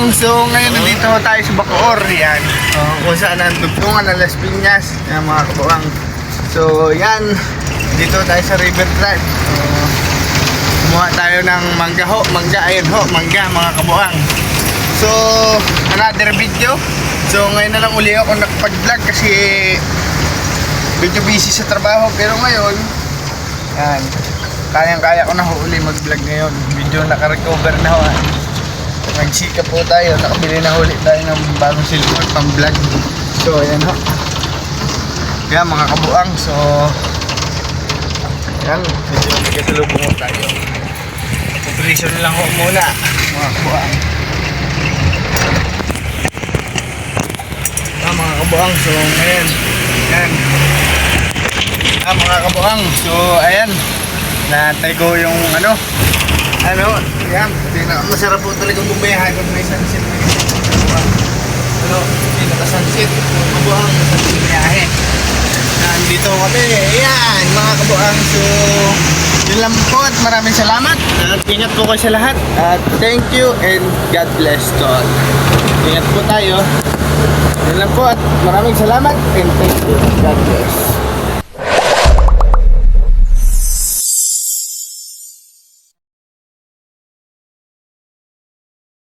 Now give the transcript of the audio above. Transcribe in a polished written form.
kabuang, so ngayon nandito tayo sa Bacoor, yan. Kung saan ang dugtungan ng Las Piñas, yan mga kabuang. So yan, dito tayo sa River Drive. So, kumuha tayo ng mangga ho, ayun ho, mangga mga kabuang. So, another video. So ngayon na lang uli ako nakapag-vlog kasi medyo busy sa trabaho, pero ngayon, yan, kayang-kaya ko na ho uli mag-vlog ngayon. Medyo naka-recover na ho. Nagsika po tayo, nakabili na ulit tayo ng bagong cellphone pang vlog. So ayan ho. Kaya mga kabuang, so yan, medyo nagkasalubong ho tayo. Operation lang ho muna mga kabuang. Mga kabuang, so ngayon, yan. Mga kabuang, so ayan, natay ko yung yan, masarap po talagang bumayahan pag may sunset na ganyan. Hindi naka-sunset, mga kabuang, masarap bumayahe. Nandito kami, ayan, mga kabuang, so yun lang po at maraming salamat at ingat po kayo sa lahat at thank you and God bless to all. Ingat po tayo. Yun lang po at maraming salamat and thank you. God bless.